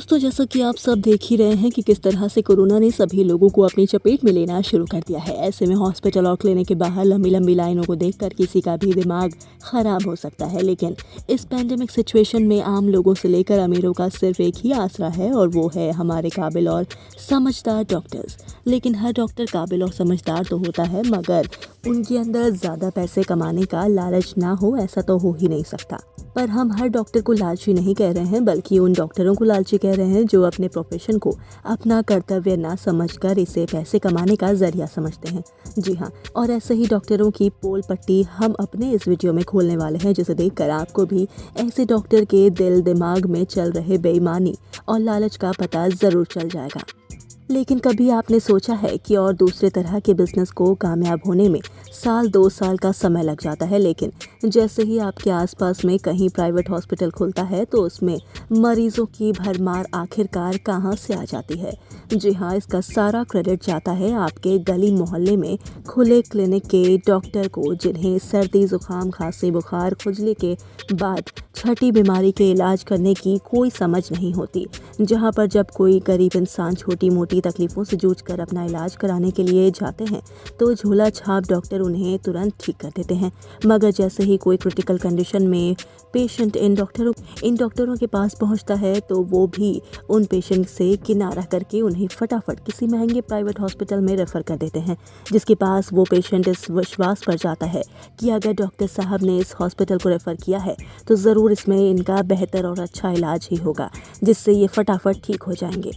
दोस्तों, जैसा कि आप सब देख ही रहे हैं कि किस तरह से कोरोना ने सभी लोगों को अपनी चपेट में लेना शुरू कर दिया है। ऐसे में हॉस्पिटल और क्लिनिक के बाहर लंबी लंबी लाइनों को देखकर किसी का भी दिमाग खराब हो सकता है। लेकिन इस पैंडेमिक सिचुएशन में आम लोगों से लेकर अमीरों का सिर्फ एक ही आसरा है, और वो है हमारे काबिल और समझदार डॉक्टर्स। लेकिन हर डॉक्टर काबिल और समझदार तो होता है, मगर उनके अंदर ज़्यादा पैसे कमाने का लालच ना हो, ऐसा तो हो ही नहीं सकता। पर हम हर डॉक्टर को लालची नहीं कह रहे हैं, बल्कि उन डॉक्टरों को लालची कह रहे हैं जो अपने प्रोफेशन को अपना कर्तव्य ना समझकर इसे पैसे कमाने का जरिया समझते हैं। जी हाँ, और ऐसे ही डॉक्टरों की पोल पट्टी हम अपने इस वीडियो में खोलने वाले हैं, जिसे देखकर आपको भी ऐसे डॉक्टर के दिल दिमाग में चल रहे बेईमानी और लालच का पता ज़रूर चल जाएगा। लेकिन कभी आपने सोचा है कि और दूसरे तरह के बिजनेस को कामयाब होने में साल 2 साल का समय लग जाता है, लेकिन जैसे ही आपके आसपास में कहीं प्राइवेट हॉस्पिटल खुलता है तो उसमें मरीजों की भरमार आखिरकार कहाँ से आ जाती है। जी हाँ, इसका सारा क्रेडिट जाता है आपके गली मोहल्ले में खुले क्लिनिक के डॉक्टर को, जिन्हें सर्दी जुकाम खांसी बुखार खुजली के बाद छठी बीमारी के इलाज करने की कोई समझ नहीं होती। जहाँ पर जब कोई गरीब इंसान छोटी मोटी तकलीफ़ों से जूझकर अपना इलाज कराने के लिए जाते हैं तो झोला छाप डॉक्टर उन्हें तुरंत ठीक कर देते हैं, मगर जैसे ही कोई क्रिटिकल कंडीशन में पेशेंट इन डॉक्टरों के पास पहुंचता है तो वो भी उन पेशेंट से किनारा करके उन्हें फटाफट किसी महंगे प्राइवेट हॉस्पिटल में रेफ़र कर देते हैं, जिसके पास वो पेशेंट इस विश्वास पर जाता है कि अगर डॉक्टर साहब ने इस हॉस्पिटल को रेफ़र किया है तो ज़रूर इसमें इनका बेहतर और अच्छा इलाज ही होगा, जिससे ये फटाफट ठीक हो जाएंगे।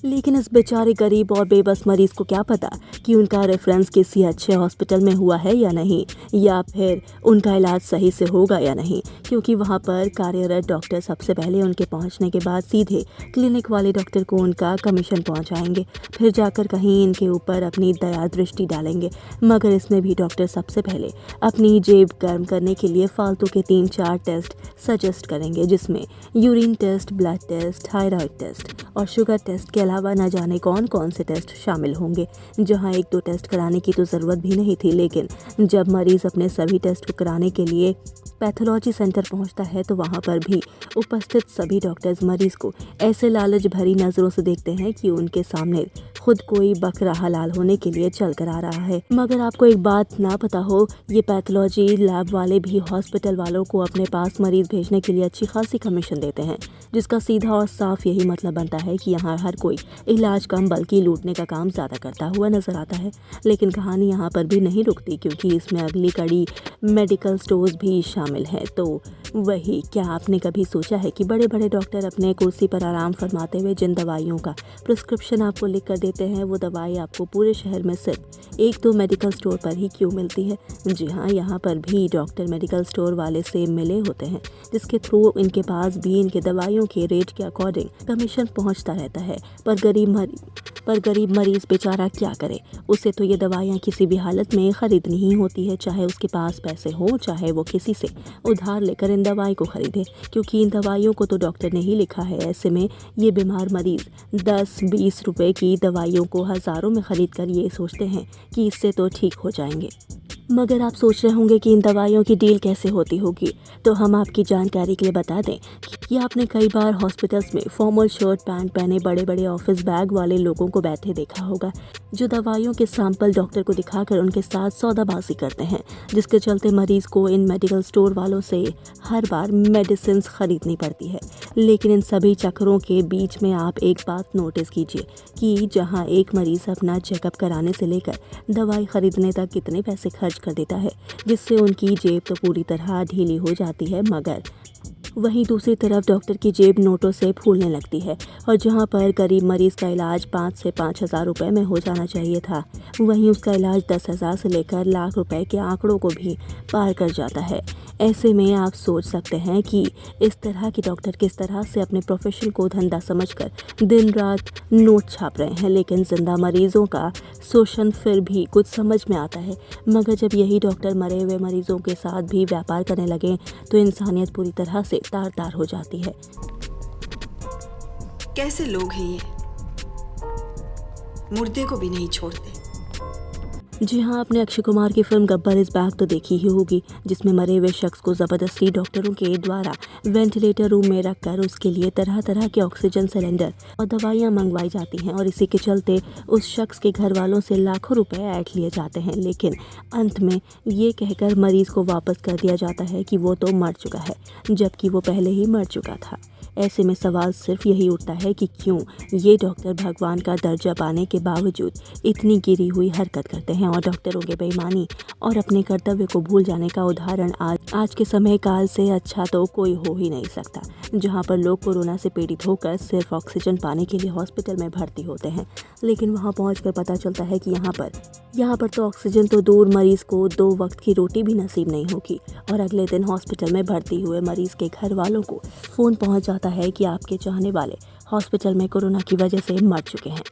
लेकिन इस बेचारे गरीब और बेबस मरीज़ को क्या पता कि उनका रेफरेंस किसी अच्छे हॉस्पिटल में हुआ है या नहीं, या फिर उनका इलाज सही से होगा या नहीं, क्योंकि वहाँ पर कार्यरत डॉक्टर सबसे पहले उनके पहुँचने के बाद सीधे क्लिनिक वाले डॉक्टर को उनका कमीशन पहुँचाएंगे, फिर जाकर कहीं इनके ऊपर अपनी दया दृष्टि डालेंगे। मगर इसमें भी डॉक्टर सबसे पहले अपनी जेब गर्म करने के लिए फालतू के 3-4 टेस्ट सजेस्ट करेंगे, जिसमें urine test, blood test, thyroid test और शुगर टेस्ट के अलावा न जाने कौन कौन से टेस्ट शामिल होंगे। जहां 1-2 टेस्ट कराने की तो ज़रूरत भी नहीं थी, लेकिन जब मरीज़ अपने सभी टेस्ट को कराने के लिए पैथोलॉजी सेंटर पहुंचता है तो वहां पर भी उपस्थित सभी डॉक्टर्स मरीज़ को ऐसे लालच भरी नज़रों से देखते हैं कि उनके सामने खुद कोई बकरा हलाल होने के लिए चल कर आ रहा है। मगर आपको एक बात ना पता हो, ये पैथोलॉजी लैब वाले भी हॉस्पिटल वालों को अपने पास मरीज़ भेजने के लिए अच्छी खासी कमीशन देते हैं, जिसका सीधा और साफ यही मतलब बनता है कि यहाँ हर कोई इलाज कम बल्कि लूटने का काम ज़्यादा करता हुआ नजर आता है। लेकिन कहानी यहाँ पर भी नहीं रुकती, क्योंकि इसमें अगली कड़ी मेडिकल स्टोर्स भी शामिल हैं। तो वही, क्या आपने कभी सोचा है कि बड़े बड़े डॉक्टर अपने कुर्सी पर आराम फरमाते हुए जिन दवाइयों का प्रिस्क्रिप्शन आपको लिख कर देते हैं, वो दवाई आपको पूरे शहर में सिर्फ 1-2 मेडिकल स्टोर पर ही क्यों मिलती है? जी हाँ, यहाँ पर भी डॉक्टर मेडिकल स्टोर वाले से मिले होते हैं, जिसके थ्रू इनके पास भी इनके दवाइयों के रेट के अकॉर्डिंग कमीशन पहुँचता रहता है। पर गरीब मरीज़ बेचारा क्या करे, उसे तो ये दवाइयाँ किसी भी हालत में ख़रीदनी ही होती है, चाहे उसके पास पैसे हो, चाहे वो किसी से उधार लेकर इन दवाई को ख़रीदे, क्योंकि इन दवाइयों को तो डॉक्टर ने ही लिखा है। ऐसे में ये बीमार मरीज़ 10-20 रुपए की दवाइयों को हज़ारों में ख़रीद कर ये सोचते हैं कि इससे तो ठीक हो जाएंगे। मगर आप सोच रहे होंगे कि इन दवाइयों की डील कैसे होती होगी, तो हम आपकी जानकारी के लिए बता दें कि आपने कई बार हॉस्पिटल्स में फॉर्मल शर्ट पैंट पहने बड़े बड़े ऑफिस बैग वाले लोगों को बैठे देखा होगा, जो दवाइयों के सैंपल डॉक्टर को दिखाकर उनके साथ सौदाबाजी करते हैं, जिसके चलते मरीज़ को इन मेडिकल स्टोर वालों से हर बार मेडिसिन ख़रीदनी पड़ती है। लेकिन इन सभी चक्करों के बीच में आप एक बात नोटिस कीजिए कि जहाँ एक मरीज़ अपना चेकअप कराने से लेकर दवाई ख़रीदने तक कितने पैसे खर्च कर देता है, जिससे उनकी जेब तो पूरी तरह ढीली हो जाती है, मगर वहीं दूसरी तरफ डॉक्टर की जेब नोटों से फूलने लगती है। और जहां पर गरीब मरीज़ का इलाज 5 से 5,000 रुपये में हो जाना चाहिए था, वहीं उसका इलाज 10,000 से लेकर लाख रुपए के आंकड़ों को भी पार कर जाता है। ऐसे में आप सोच सकते हैं कि इस तरह के डॉक्टर किस तरह से अपने प्रोफेशन को धंधा समझकर दिन रात नोट छाप रहे हैं। लेकिन जिंदा मरीज़ों का शोषण फिर भी कुछ समझ में आता है, मगर जब यही डॉक्टर मरे हुए मरीज़ों के साथ भी व्यापार करने लगे तो इंसानियत पूरी तरह से तार-तार हो जाती है। कैसे लोग हैं ये, मुर्दे को भी नहीं छोड़ते। जी हाँ, आपने अक्षय कुमार की फिल्म गब्बर इज़ बैक तो देखी ही होगी, जिसमें मरे हुए शख्स को ज़बरदस्ती डॉक्टरों के द्वारा वेंटिलेटर रूम में रखकर उसके लिए तरह तरह के ऑक्सीजन सिलेंडर और दवाइयाँ मंगवाई जाती हैं और इसी के चलते उस शख्स के घर वालों से लाखों रुपए ऐंठ लिए जाते हैं। लेकिन अंत में ये कहकर मरीज़ को वापस कर दिया जाता है कि वो तो मर चुका है, जबकि वो पहले ही मर चुका था। ऐसे में सवाल सिर्फ यही उठता है कि क्यों ये डॉक्टर भगवान का दर्जा पाने के बावजूद इतनी गिरी हुई हरकत करते हैं और डॉक्टरों के बेईमानी और अपने कर्तव्य को भूल जाने का उदाहरण आज के समय काल से अच्छा तो कोई हो ही नहीं सकता, जहां पर लोग कोरोना से पीड़ित होकर सिर्फ ऑक्सीजन पाने के लिए हॉस्पिटल में भर्ती होते हैं, लेकिन वहां पहुंचकर पता चलता है कि यहाँ पर तो ऑक्सीजन तो दूर, मरीज़ को 2 वक्त की रोटी भी नसीब नहीं होगी। और अगले दिन हॉस्पिटल में भर्ती हुए मरीज़ के घर वालों को फ़ोन पहुंच जाता है कि आपके चाहने वाले हॉस्पिटल में कोरोना की वजह से मर चुके हैं।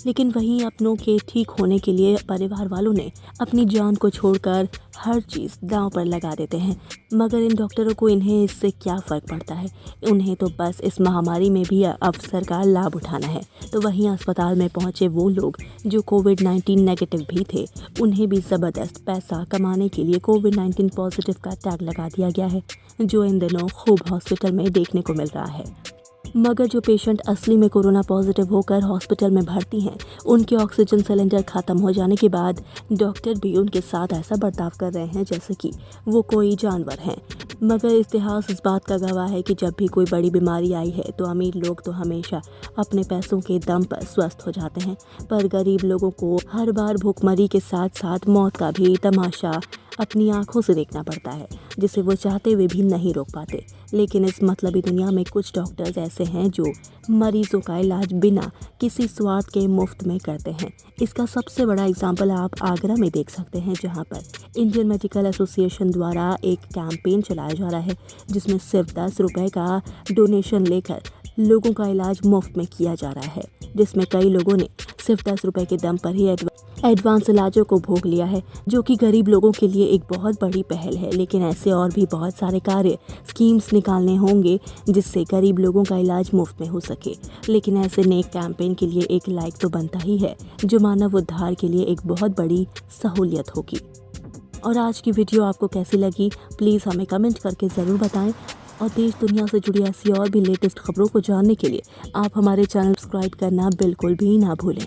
लेकिन वहीं अपनों के ठीक होने के लिए परिवार वालों ने अपनी जान को छोड़कर हर चीज़ दांव पर लगा देते हैं, मगर इन डॉक्टरों को इन्हें इससे क्या फ़र्क पड़ता है। उन्हें तो बस इस महामारी में भी अवसर का लाभ उठाना है। तो वहीं अस्पताल में पहुंचे वो लोग जो कोविड-19 नेगेटिव भी थे, उन्हें भी ज़बरदस्त पैसा कमाने के लिए कोविड-19 पॉजिटिव का टैग लगा दिया गया है, जो इन दिनों खूब हॉस्पिटल में देखने को मिल रहा है। मगर जो पेशेंट असली में कोरोना पॉजिटिव होकर हॉस्पिटल में भर्ती हैं, उनके ऑक्सीजन सिलेंडर ख़त्म हो जाने के बाद डॉक्टर भी उनके साथ ऐसा बर्ताव कर रहे हैं जैसे कि वो कोई जानवर हैं। मगर इतिहास इस बात का गवाह है कि जब भी कोई बड़ी बीमारी आई है तो अमीर लोग तो हमेशा अपने पैसों के दम पर स्वस्थ हो जाते हैं, पर गरीब लोगों को हर बार भूखमरी के साथ साथ मौत का भी तमाशा अपनी आंखों से देखना पड़ता है, जिसे वो चाहते हुए भी नहीं रोक पाते। लेकिन इस मतलबी दुनिया में कुछ डॉक्टर्स ऐसे हैं जो मरीजों का इलाज बिना किसी स्वार्थ के मुफ्त में करते हैं। इसका सबसे बड़ा एग्जाम्पल आप आगरा में देख सकते हैं, जहां पर इंडियन मेडिकल एसोसिएशन द्वारा एक कैंपेन चलाया जा रहा है, जिसमें सिर्फ 10 रुपये का डोनेशन लेकर लोगों का इलाज मुफ्त में किया जा रहा है, जिसमें कई लोगों ने सिर्फ 10 रुपये के दम पर ही एडवांस इलाजों को भोग लिया है, जो कि गरीब लोगों के लिए एक बहुत बड़ी पहल है। लेकिन ऐसे और भी बहुत सारे कार्य स्कीम्स निकालने होंगे जिससे गरीब लोगों का इलाज मुफ्त में हो सके। लेकिन ऐसे नेक कैंपेन के लिए एक लाइक तो बनता ही है, जो मानव उद्धार के लिए एक बहुत बड़ी सहूलियत होगी। और आज की वीडियो आपको कैसी लगी, प्लीज़ हमें कमेंट करके ज़रूर बताएं। और देश दुनिया से जुड़ी ऐसी और भी लेटेस्ट खबरों को जानने के लिए आप हमारे चैनल सब्सक्राइब करना बिल्कुल भी ना भूलें।